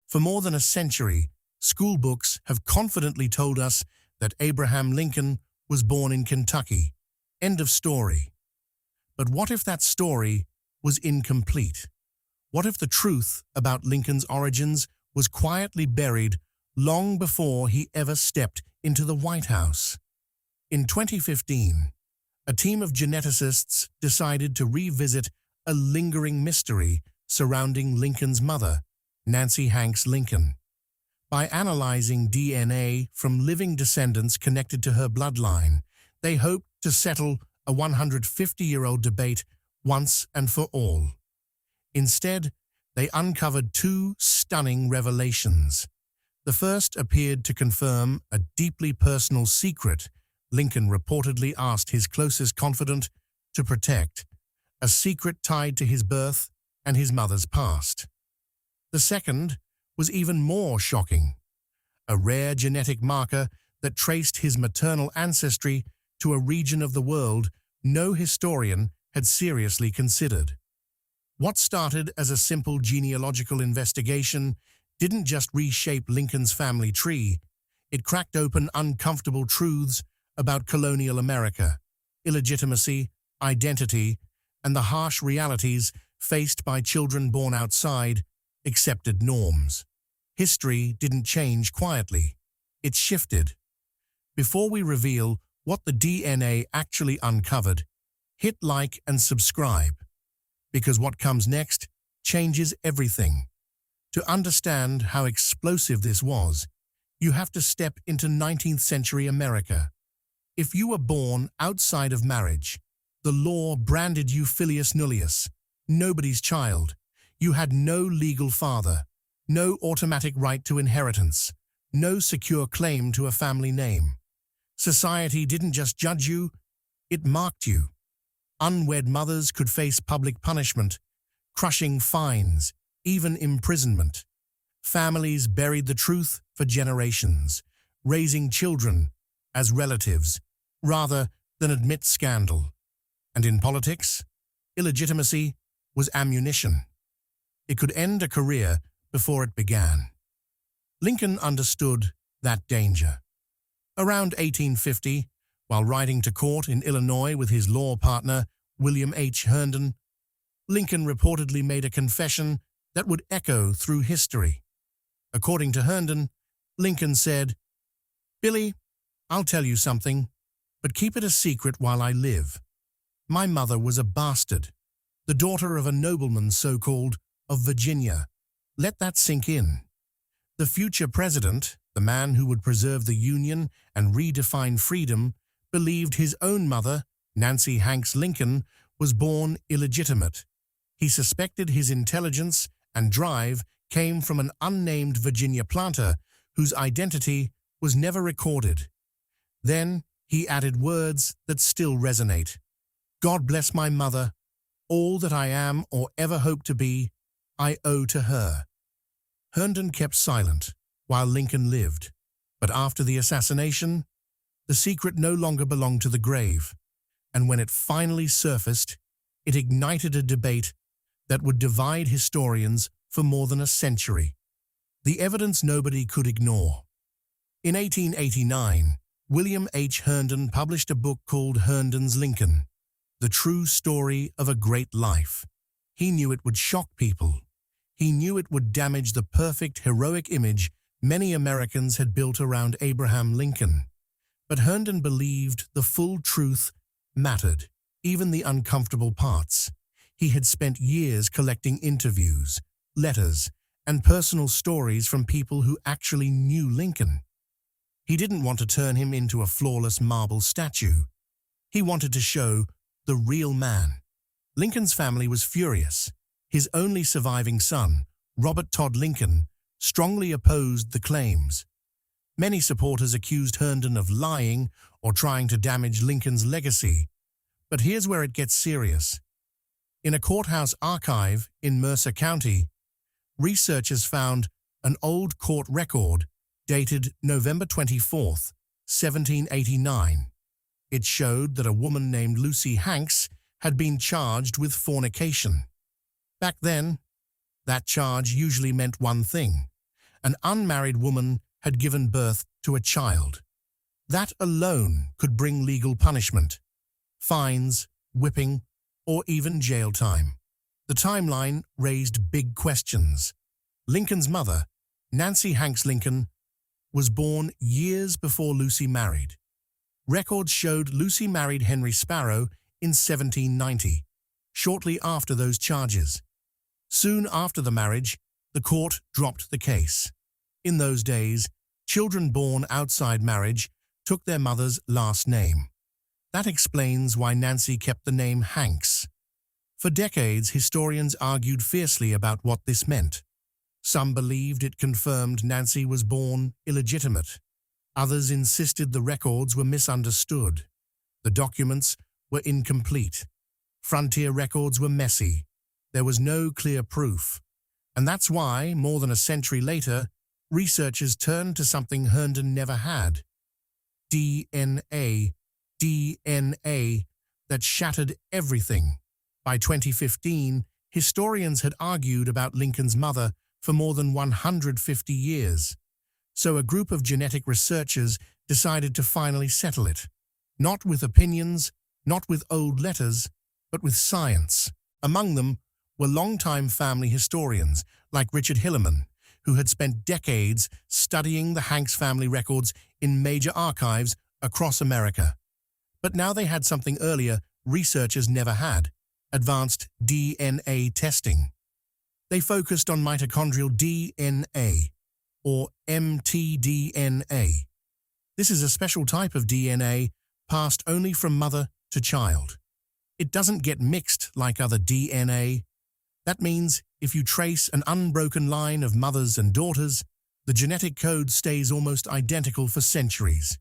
For more than a century, school books have confidently told us that Abraham Lincoln was born in Kentucky. End of story. But what if that story was incomplete? What if the truth about Lincoln's origins was quietly buried long before he ever stepped into the White House? In 2015, a team of geneticists decided to revisit a lingering mystery surrounding Lincoln's mother, Nancy Hanks Lincoln. By analyzing DNA from living descendants connected to her bloodline, they hoped to settle a 150-year-old debate once and for all. Instead, they uncovered two stunning revelations. The first appeared to confirm a deeply personal secret Lincoln reportedly asked his closest confidant to protect, a secret tied to his birth and his mother's past. The second was even more shocking, a rare genetic marker that traced his maternal ancestry to a region of the world no historian had seriously considered. What started as a simple genealogical investigation didn't just reshape Lincoln's family tree, it cracked open uncomfortable truths about colonial America, illegitimacy, identity, and the harsh realities faced by children born outside accepted norms. History didn't change quietly, it shifted. Before we reveal what the DNA actually uncovered, hit like and subscribe, because what comes next changes everything. To understand how explosive this was, you have to step into 19th century America. If you were born outside of marriage, the law branded you filius nullius, nobody's child. You had no legal father, no automatic right to inheritance, no secure claim to a family name. Society didn't just judge you, it marked you. Unwed mothers could face public punishment, crushing fines, even imprisonment. Families buried the truth for generations, raising children as relatives, rather than admit scandal. And in politics, illegitimacy was ammunition. It could end a career before it began. Lincoln understood that danger. Around 1850, while riding to court in Illinois with his law partner, William H. Herndon, Lincoln reportedly made a confession that would echo through history. According to Herndon, Lincoln said, "Billy, I'll tell you something, but keep it a secret while I live. My mother was a bastard, the daughter of a nobleman so-called of Virginia. Let that sink in." The future president, the man who would preserve the Union and redefine freedom, believed his own mother, Nancy Hanks Lincoln, was born illegitimate. He suspected his intelligence and drive came from an unnamed Virginia planter whose identity was never recorded. Then he added words that still resonate. "God bless my mother. All that I am or ever hope to be, I owe to her." Herndon kept silent while Lincoln lived, but after the assassination, the secret no longer belonged to the grave, and when it finally surfaced, it ignited a debate that would divide historians for more than a century. The evidence nobody could ignore. In 1889, William H. Herndon published a book called Herndon's Lincoln, The True Story of a Great Life. He knew it would shock people. He knew it would damage the perfect, heroic image many Americans had built around Abraham Lincoln. But Herndon believed the full truth mattered, even the uncomfortable parts. He had spent years collecting interviews, letters, and personal stories from people who actually knew Lincoln. He didn't want to turn him into a flawless marble statue. He wanted to show the real man. Lincoln's family was furious. His only surviving son, Robert Todd Lincoln, strongly opposed the claims. Many supporters accused Herndon of lying or trying to damage Lincoln's legacy. But here's where it gets serious. In a courthouse archive in Mercer County, researchers found an old court record dated November 24, 1789. It showed that a woman named Lucy Hanks had been charged with fornication. Back then, that charge usually meant one thing: An unmarried woman had given birth to a child. That alone could bring legal punishment, fines, whipping, or even jail time. The timeline raised big questions. Lincoln's mother, Nancy Hanks Lincoln, was born years before Lucy married. Records showed Lucy married Henry Sparrow in 1790, shortly after those charges. Soon after the marriage, the court dropped the case. In those days, children born outside marriage took their mother's last name. That explains why Nancy kept the name Hanks. For decades, historians argued fiercely about what this meant. Some believed it confirmed Nancy was born illegitimate. Others insisted the records were misunderstood. The documents were incomplete. Frontier records were messy. There was no clear proof. And that's why, more than a century later, researchers turned to something Herndon never had: DNA. DNA that shattered everything. By 2015, historians had argued about Lincoln's mother for more than 150 years. So a group of genetic researchers decided to finally settle it. Not with opinions, not with old letters, but with science. Among them were longtime family historians like Richard Hillerman, who had spent decades studying the Hanks family records in major archives across America. But now they had something earlier researchers never had: advanced DNA testing. They focused on mitochondrial DNA, or mtDNA. This is a special type of DNA passed only from mother to child. It doesn't get mixed like other DNA. That means if you trace an unbroken line of mothers and daughters, the genetic code stays almost identical for centuries.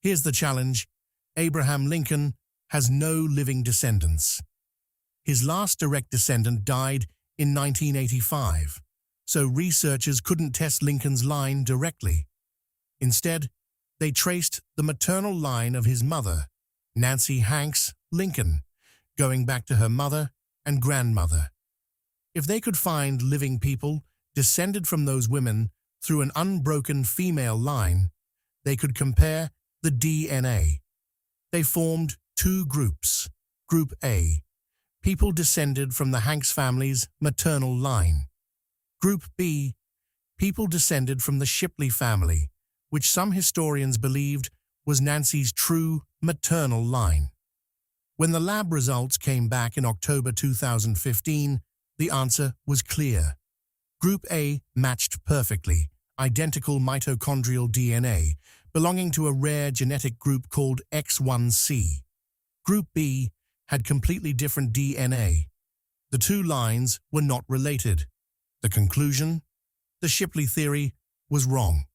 Here's the challenge: Abraham Lincoln has no living descendants. His last direct descendant died in 1985, so researchers couldn't test Lincoln's line directly. Instead, they traced the maternal line of his mother, Nancy Hanks Lincoln, going back to her mother and grandmother. If they could find living people descended from those women through an unbroken female line, they could compare the DNA. They formed two groups. Group A, people descended from the Hanks family's maternal line. Group B, people descended from the Shipley family, which some historians believed was Nancy's true maternal line. When the lab results came back in October 2015, the answer was clear. Group A matched perfectly, identical mitochondrial DNA, belonging to a rare genetic group called X1C. Group B had completely different DNA. The two lines were not related. The conclusion? The Shipley theory was wrong.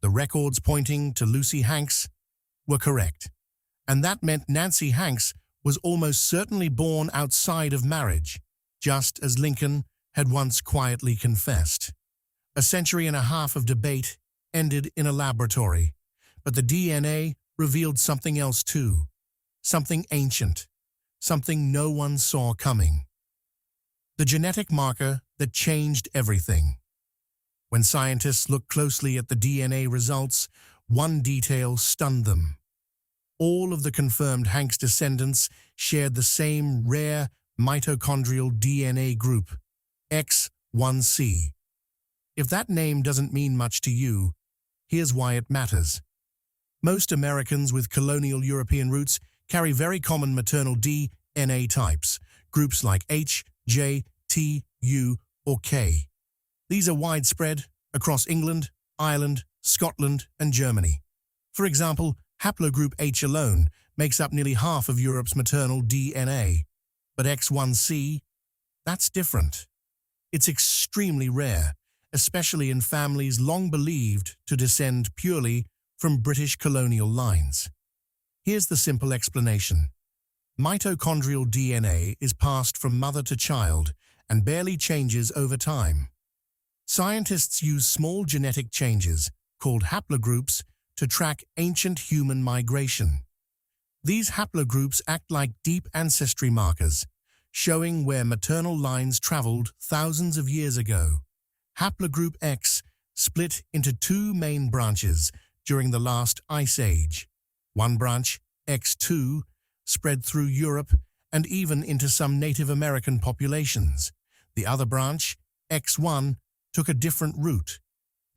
The records pointing to Lucy Hanks were correct. And that meant Nancy Hanks was almost certainly born outside of marriage, just as Lincoln had once quietly confessed. A century and a half of debate ended in a laboratory, but the DNA revealed something else too, something ancient, something no one saw coming. The genetic marker that changed everything. When scientists looked closely at the DNA results, one detail stunned them. All of the confirmed Hanks descendants shared the same rare mitochondrial DNA group, X1C. If that name doesn't mean much to you, here's why it matters. Most Americans with colonial European roots carry very common maternal DNA types, groups like H, J, T, U, or K. These are widespread across England, Ireland, Scotland, and Germany. For example, haplogroup H alone makes up nearly half of Europe's maternal DNA. But X1C, that's different. It's extremely rare, especially in families long believed to descend purely from British colonial lines. Here's the simple explanation. Mitochondrial DNA is passed from mother to child and barely changes over time. Scientists use small genetic changes, called haplogroups, to track ancient human migration. These haplogroups act like deep ancestry markers, showing where maternal lines traveled thousands of years ago. Haplogroup X split into two main branches during the last ice age. One branch, X2, spread through Europe and even into some Native American populations. The other branch, X1, took a different route.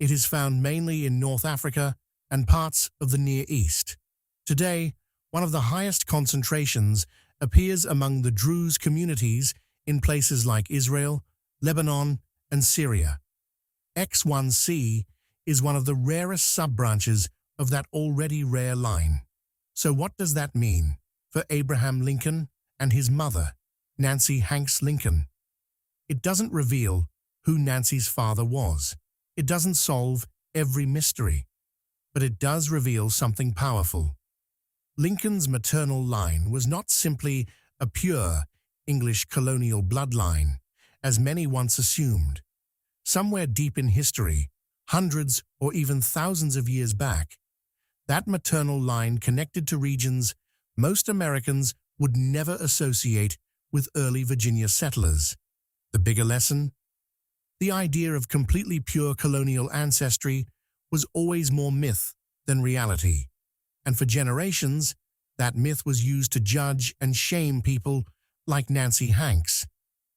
It is found mainly in North Africa and parts of the Near East. Today, one of the highest concentrations appears among the Druze communities in places like Israel, Lebanon, and Syria. X1C is one of the rarest sub-branches of that already rare line. So what does that mean for Abraham Lincoln and his mother, Nancy Hanks Lincoln? It doesn't reveal who Nancy's father was. It doesn't solve every mystery, but it does reveal something powerful. Lincoln's maternal line was not simply a pure English colonial bloodline, as many once assumed. Somewhere deep in history, hundreds or even thousands of years back, that maternal line connected to regions most Americans would never associate with early Virginia settlers. The bigger lesson? The idea of completely pure colonial ancestry was always more myth than reality, and for generations, that myth was used to judge and shame people like Nancy Hanks.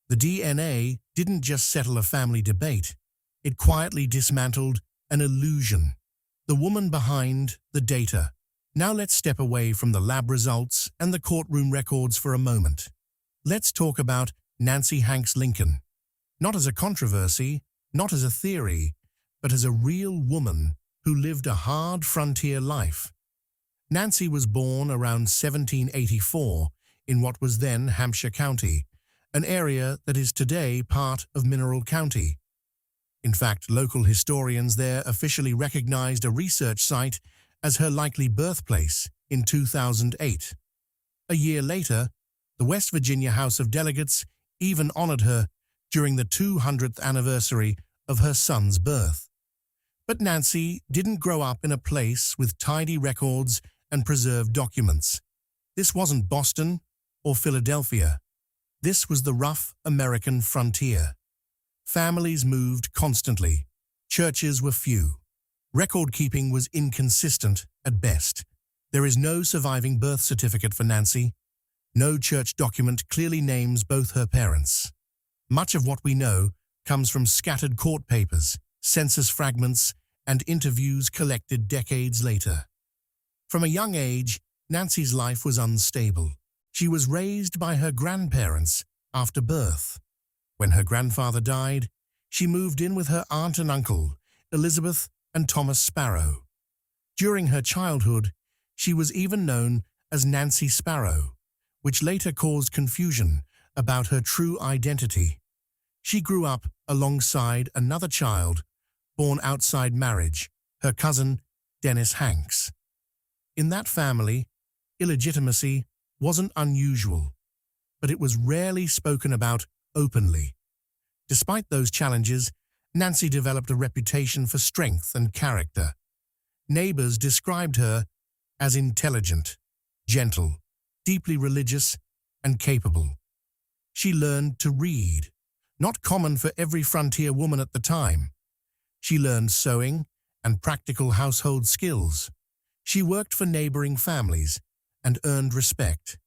The DNA didn't just settle a family debate, it quietly dismantled an illusion. The woman behind the data. Now let's step away from the lab results and the courtroom records for a moment. Let's talk about Nancy Hanks Lincoln. Not as a controversy, not as a theory, but as a real woman who lived a hard frontier life. Nancy was born around 1784 in what was then Hampshire County, an area that is today part of Mineral County. In fact, local historians there officially recognized a research site as her likely birthplace in 2008. A year later, the West Virginia House of Delegates even honored her during the 200th anniversary of her son's birth. But Nancy didn't grow up in a place with tidy records and preserved documents. This wasn't Boston or Philadelphia. This was the rough American frontier. Families moved constantly. Churches were few. Record-keeping was inconsistent at best. There is no surviving birth certificate for Nancy. No church document clearly names both her parents. Much of what we know comes from scattered court papers, census fragments, and interviews collected decades later. From a young age, Nancy's life was unstable. She was raised by her grandparents after birth. When her grandfather died, she moved in with her aunt and uncle, Elizabeth and Thomas Sparrow. During her childhood, she was even known as Nancy Sparrow, which later caused confusion about her true identity. She grew up alongside another child born outside marriage, her cousin Dennis Hanks. In that family, illegitimacy wasn't unusual, but it was rarely spoken about openly. Despite those challenges, Nancy developed a reputation for strength and character. Neighbors described her as intelligent, gentle, deeply religious, and capable. She learned to read, not common for every frontier woman at the time. She learned sewing and practical household skills. She worked for neighboring families and earned respect.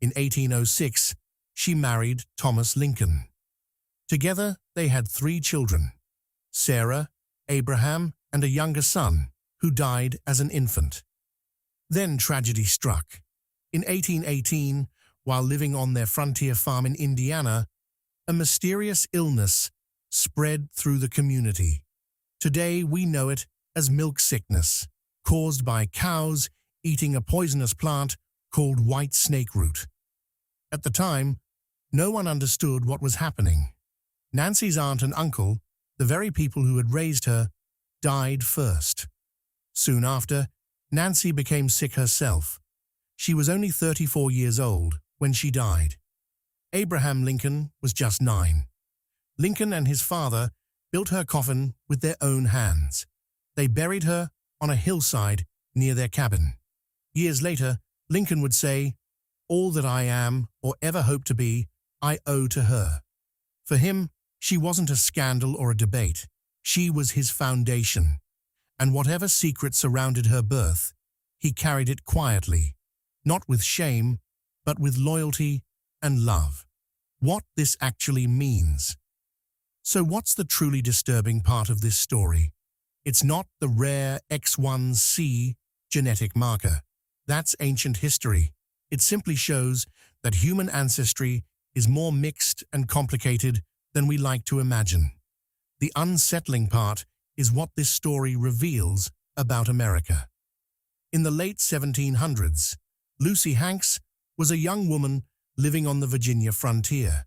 In 1806, she married Thomas Lincoln. Together, they had 3 children, Sarah, Abraham, and a younger son, who died as an infant. Then tragedy struck. In 1818, while living on their frontier farm in Indiana, a mysterious illness spread through the community. Today, we know it as milk sickness, caused by cows eating a poisonous plant called white snake root. At the time, no one understood what was happening. Nancy's aunt and uncle, the very people who had raised her, died first. Soon after, Nancy became sick herself. She was only 34 years old when she died. Abraham Lincoln was just 9. Lincoln and his father built her coffin with their own hands. They buried her on a hillside near their cabin. Years later, Lincoln would say, "All that I am or ever hope to be, I owe to her." For him, she wasn't a scandal or a debate. She was his foundation, and whatever secret surrounded her birth, he carried it quietly, not with shame, but with loyalty and love. What this actually means. So what's the truly disturbing part of this story? It's not the rare X1C genetic marker. That's ancient history. It simply shows that human ancestry is more mixed and complicated than we like to imagine. The unsettling part is what this story reveals about America. In the late 1700s, Lucy Hanks was a young woman living on the Virginia frontier.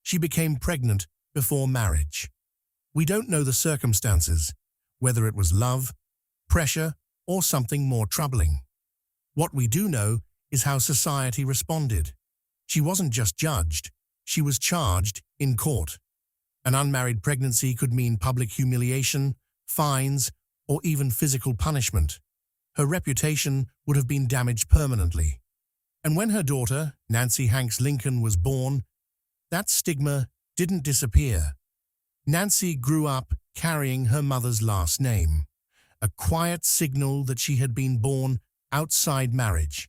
She became pregnant before marriage. We don't know the circumstances, whether it was love, pressure, or something more troubling. What we do know is how society responded. She wasn't just judged, she was charged in court. An unmarried pregnancy could mean public humiliation, fines, or even physical punishment. Her reputation would have been damaged permanently. And when her daughter, Nancy Hanks Lincoln, was born, that stigma didn't disappear. Nancy grew up carrying her mother's last name, a quiet signal that she had been born outside marriage.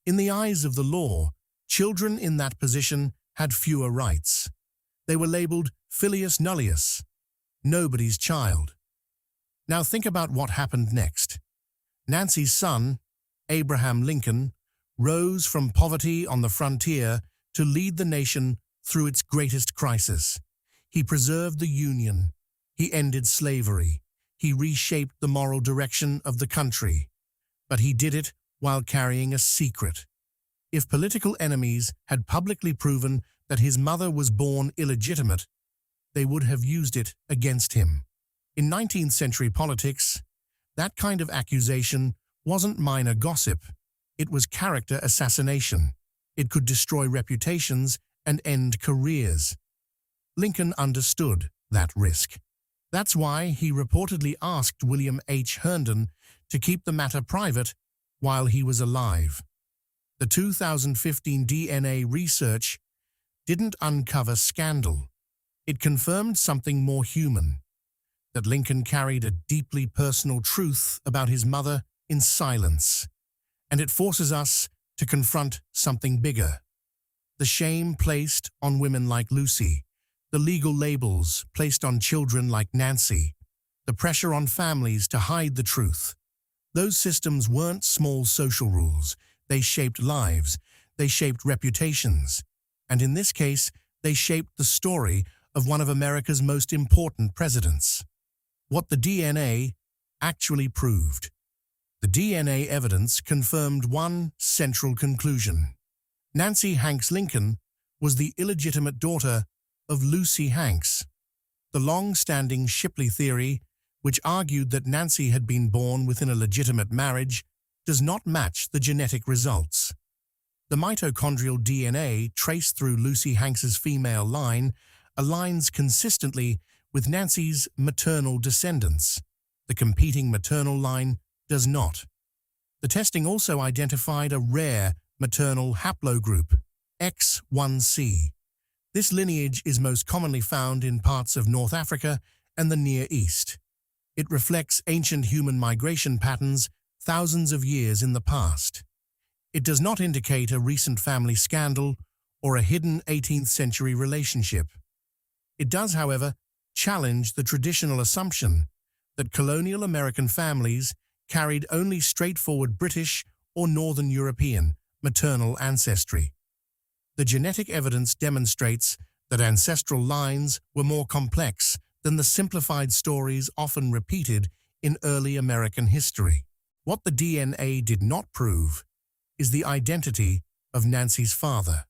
In the eyes of the law, children in that position had fewer rights. They were labeled filius nullius, nobody's child. Now think about what happened next. Nancy's son, Abraham Lincoln, rose from poverty on the frontier to lead the nation through its greatest crisis. He preserved the Union. He ended slavery. He reshaped the moral direction of the country. But he did it while carrying a secret. If political enemies had publicly proven that his mother was born illegitimate, they would have used it against him. In 19th century politics, that kind of accusation wasn't minor gossip. It was character assassination. It could destroy reputations and end careers. Lincoln understood that risk. That's why he reportedly asked William H. Herndon to keep the matter private while he was alive. The 2015 DNA research didn't uncover scandal. It confirmed something more human, that Lincoln carried a deeply personal truth about his mother in silence. And it forces us to confront something bigger. The shame placed on women like Lucy, the legal labels placed on children like Nancy, the pressure on families to hide the truth. Those systems weren't small social rules. They shaped lives, they shaped reputations, and in this case, they shaped the story of one of America's most important presidents. What the DNA actually proved. The DNA evidence confirmed one central conclusion. Nancy Hanks Lincoln was the illegitimate daughter of Lucy Hanks. The long-standing Shipley theory, which argued that Nancy had been born within a legitimate marriage, does not match the genetic results. The mitochondrial DNA traced through Lucy Hanks's female line aligns consistently with Nancy's maternal descendants. The competing maternal line does not. The testing also identified a rare maternal haplogroup, X1C. This lineage is most commonly found in parts of North Africa and the Near East. It reflects ancient human migration patterns thousands of years in the past. It does not indicate a recent family scandal or a hidden 18th century relationship. It does, however, challenge the traditional assumption that colonial American families carried only straightforward British or Northern European maternal ancestry. The genetic evidence demonstrates that ancestral lines were more complex than the simplified stories often repeated in early American history. What the DNA did not prove is the identity of Nancy's father.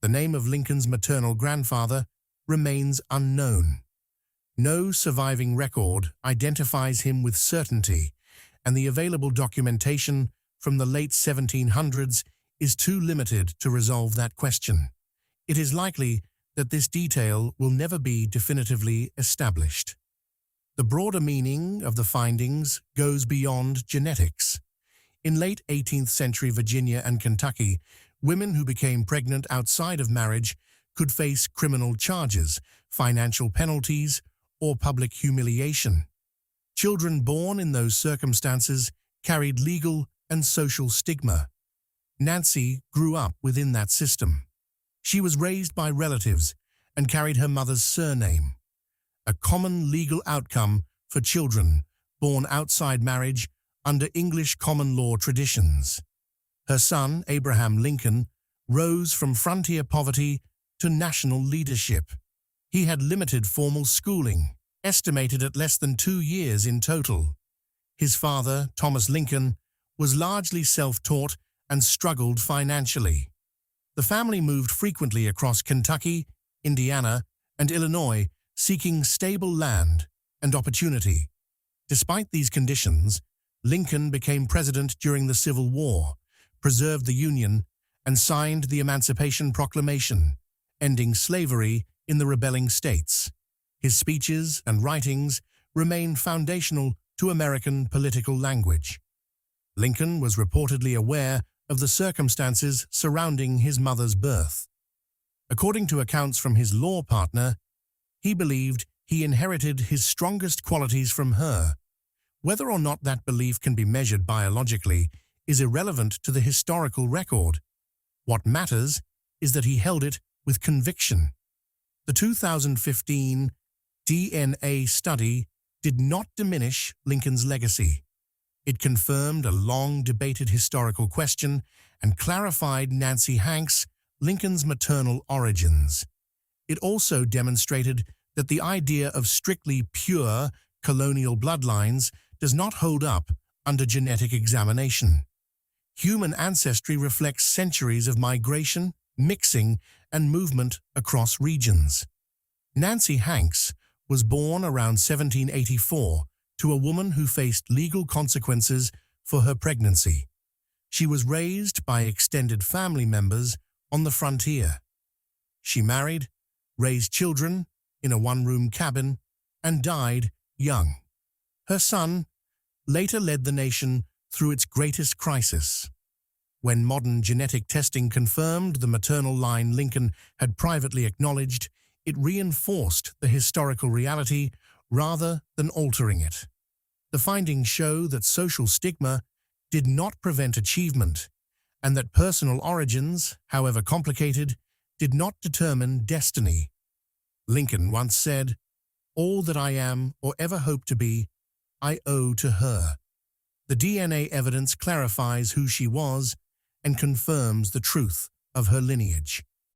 The name of Lincoln's maternal grandfather remains unknown. No surviving record identifies him with certainty, and the available documentation from the late 1700s is too limited to resolve that question. It is likely that this detail will never be definitively established. The broader meaning of the findings goes beyond genetics. In late 18th century Virginia and Kentucky, women who became pregnant outside of marriage could face criminal charges, financial penalties, or public humiliation. Children born in those circumstances carried legal and social stigma. Nancy grew up within that system. She was raised by relatives and carried her mother's surname, a common legal outcome for children born outside marriage under English common law traditions. Her son, Abraham Lincoln, rose from frontier poverty to national leadership. He had limited formal schooling, estimated at less than 2 years in total. His father, Thomas Lincoln, was largely self-taught and struggled financially. The family moved frequently across Kentucky, Indiana, and Illinois, seeking stable land and opportunity. Despite these conditions, Lincoln became president during the Civil War, preserved the Union, and signed the Emancipation Proclamation, ending slavery in the rebelling states. His speeches and writings remain foundational to American political language. Lincoln was reportedly aware of the circumstances surrounding his mother's birth. According to accounts from his law partner, he believed he inherited his strongest qualities from her. Whether or not that belief can be measured biologically is irrelevant to the historical record. What matters is that he held it with conviction. The 2015 DNA study did not diminish Lincoln's legacy. It confirmed a long-debated historical question and clarified Nancy Hanks, Lincoln's maternal origins. It also demonstrated that the idea of strictly pure colonial bloodlines does not hold up under genetic examination. Human ancestry reflects centuries of migration, mixing, and movement across regions. Nancy Hanks was born around 1784 to a woman who faced legal consequences for her pregnancy. She was raised by extended family members on the frontier. She married, raised children in a one-room cabin, and died young. Her son later led the nation through its greatest crisis. When modern genetic testing confirmed the maternal line Lincoln had privately acknowledged, it reinforced the historical reality rather than altering it. The findings show that social stigma did not prevent achievement, and that personal origins, however complicated, did not determine destiny. Lincoln once said, "All that I am or ever hope to be, I owe to her." The DNA evidence clarifies who she was and confirms the truth of her lineage.